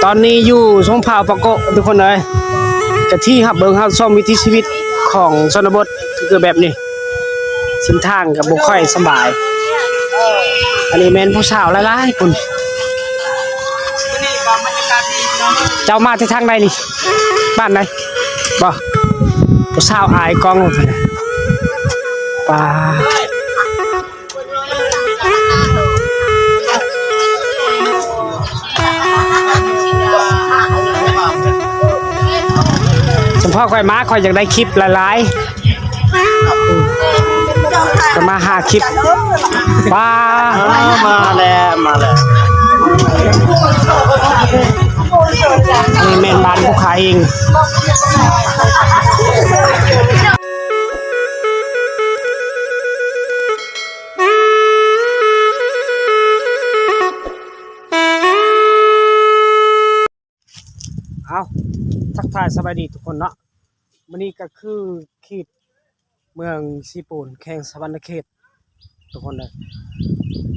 ตอนนี้อยู่สงขลาปะโกะทุกคนเลยกะที่หับเบิ่งหับชมวิถีชีวิตของชนบทคือแบบนี้เส้นทางกับบ่ค่อยสบายอันนี้แม่นผู้สาวหลายๆคนเจ้ามาที่ทางใดนี่บ้านไหนบ่ผู้สาวอายกล้องป่าสมพ่อค่อยมาค่อยอยากได้คลิปหลายๆจะมาหาคลิปป้ามาแล้วนี่เมนบ้านผู้ขายเองเอาทักทายสบายดีทุกคนเนาะวันนี้ก็คือเขตเมืองซีปูนแข่งสวรรณเขตทุกคนเลย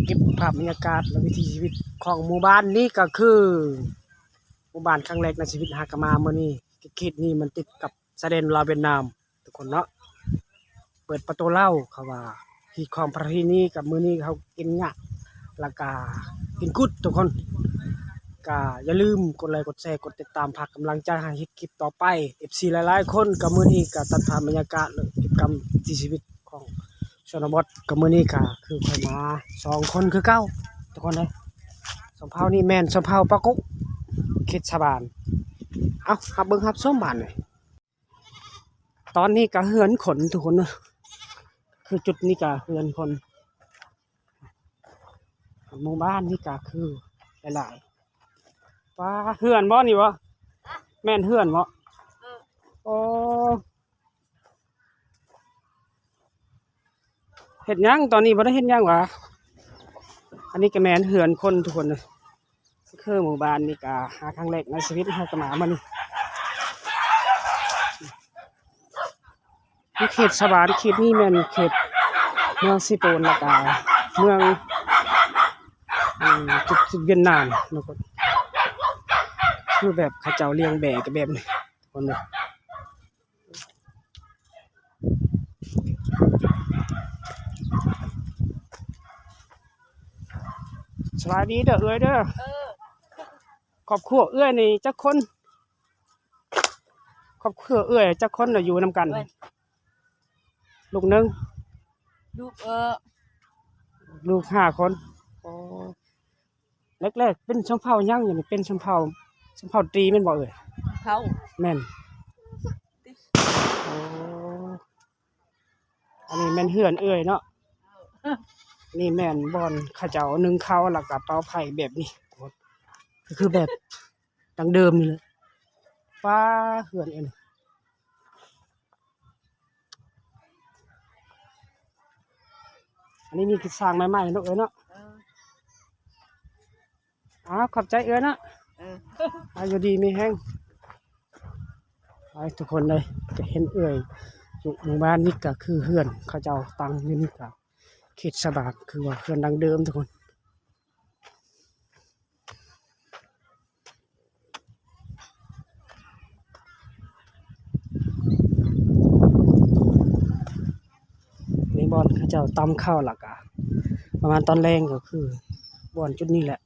เก็บภาพบรรยากาศและวิถีชีวิตของหมู่บ้านนี้ก็คือหมู่บ้านครั้งแรกในชีวิตหากมาเมื่อนี้เขตนี้มันติดกับชายแดนลาวเวียดนามทุกคนเนาะเปิดประตูเล่าเขาว่าที่ของประเพณีกับมื้อนี้เขากินงะแล้วก็กินกุดทุกคนก็อย่าลืมกดไลค์กดแชร์กดติดตามพากำลังใจให้เฮ็ดคลิปต่อไป FC หลายๆคนกับมื้อนี้ก็ตัดภาพบรรยากาศและกิจกรรมที่ชีวิตของชนบทกับมื้อนี้ก็คือค่อยมา2คนคือเก่าทุกคนเลยสมเภานี่แม่นสมเภาปะกุเขตชบานเอาหับเบิ่งหับส้มบ้านเลยตอนนี้ก็เฮือนขนทุกคนนะคือจุดนี้ก็เฮือนคนหมู่บ้านนี่ก็คือหลายๆว่าเฮือนบ่นี่วะแม่นเฮือนบ่โอ้เฮ็ดหยังตอนนี้บ่ได้เฮ็ดหยังวะอันนี้ก็แม่นเฮือนคนทุกคนเลยคือหมู่บ้านนี่ก็หาครั้งแรกในชีวิตเฮาก็มานี่เขตสบานเขตนี้แม่นเขตเมืองซีโปนแล้วก็เมืองจุดเวียดนามทุกคนคือแบบเขาเจ้าเลี้ยงแบะกับแบบนี้คนเลยสวัสดีเด้อเอ้ยเด้อครอบครัวเอ้ยนี่จักคนครอบครัวเอ้ยจักคนน่ะอยู่นำกันลูกนึงลูก5 คนอ๋อแรกๆเป็นชมเผ่ายังอยู่นี่เป็นชมเผ่าตรีแม่นบ่เอ้ยเผาแม่นโอ้อันนี้แม่นเฮือนเอ้ยเนาะนี่แม่นบอนเขาเจ้านึ่งข้าวแล้วก็เป่าไผ่แบบนี้ก็คือแบบดังเดิมนี่เลยป้าเฮือนเอ้ยอันนี้มีกิจสร้างใหม่ๆเนาะเอ้ยเนาะขอบใจเอ้ยเนาะอยู่ดีมีแห้งไปทุกคนเลยจะเห็นเอ้ยอยู่หมู่บ้านนี่ก็คือเฮือนเขาเจ้าตั้งอยู่นี่ก็เขตสบานคือว่าเฮือนดังเดิมทุกคนนี่บอลเขาเจ้าตำข้าวหลักอ่ะประมาณตอนแรงก็คือบอลจุดนี้แหละ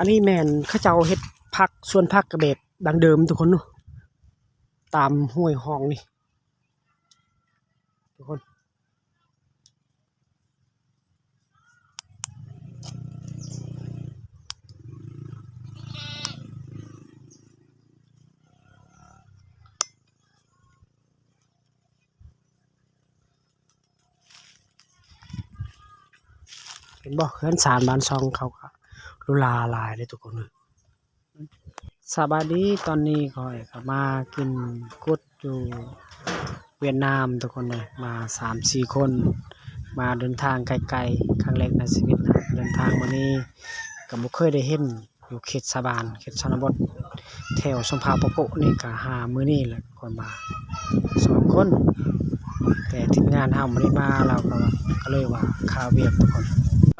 อันนี้แม่นเขาเจ้าเฮ็ดผักส่วนผักกระเบ็ดดังเดิมทุกคนเนาะตามห้วยห้องนี่ทุกคนเห็นบ่เฮือนสารบ้านซองเขาก็ลุลาลายเลยทุกคนเลยสบายดีตอนนี้ค่อยก็มากินกุดอยู่เวียดนามทุกคนเลยมา 3-4 คนมาเดินทางไกลๆครั้งแรกในชีวิตนะเดินทางวันนี้ก็บ่เคยได้เห็นอยู่เขตสบานเขตชนบทแถวสมภาปะโกะนี่ก็หามื้อนี้แหละก่อนมา2 คนแต่ทีมงานเฮาบ่ได้มาเราก็เลยว่าคาเวียกทุกคน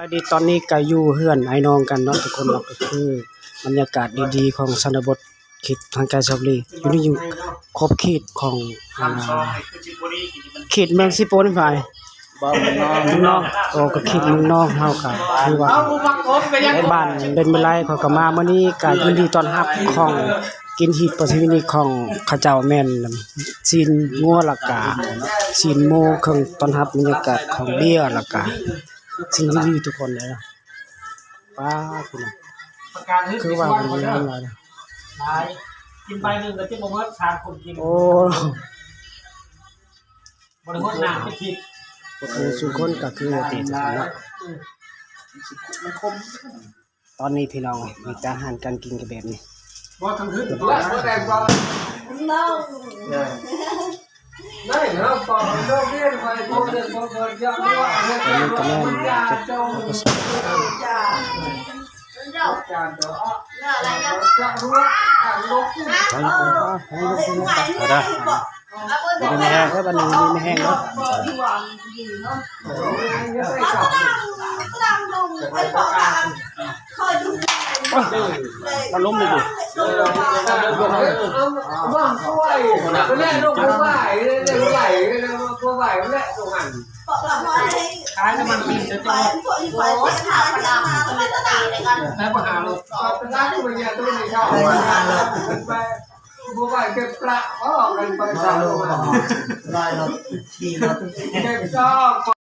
ไปดีตอนนี้ก็อยู่เฮือนไอ้น้องกันเนาะทุกคนเนาะก็คือบรรยากาศดีๆของชนบทเขตทางไกลชลบุรีอยู่นี่อยู่ครบเขตของเขตเมืองสิโปนฝ่าย บ่มันนอน เมืองนอกโอ้ก็เขตเมืองนอกเฮาก็คือว่าในบ้านเดินมาไล่เขาก็มามื้อนี้ก็ยินดีต้อนรับของกินฮีตประเพณีของเขาเจ้าแม่นซีนงัวและกะซีนหมูเครื่องต้อนรับบรรยากาศของเบียร์และกะสิ่งดีๆทุกคนเลยนะป้าพี่น้องคือว่ามันมีอะไรนะ กินใบหนึ่งแล้วจะบอกว่าทานคนกิน โอ้ บริโภคหนักไม่คิด พวกนี้สุคนก็คือตีทุกคนเนาะตอนนี้พี่น้องมีแต่อาหารการกินกันแบบนี้ ว่าทำขึ้น ได้เหรอปอกโลกเรียนไปโลกเรียนโลกเรียนยากมากเลย ตอนนี้ก็แม่นจะ เจ้า ก็ส จานตัวจะรู้การลบ ไปให้ลูกกินนะเอาได้ไม่แห้งแล้วบัดนี้ไม่แห้งแล้ว จะใส่กับ มันล้มเลยดิ ว่างช่วยก็แน่ลงผู้ใหญ่ผู้ใหญ่ผู้ใหญ่ก็แน่ตรงนั้น ขายน้ำมันกินจะต้องแล้วปัญหาเรา ตอนนั้นตัวเนี่ยตัวนี้ชอบไปผู้ใหญ่เก็บปลาเขาออกกันไปตามลงมา ได้รถขี่รถ เก็บชอบ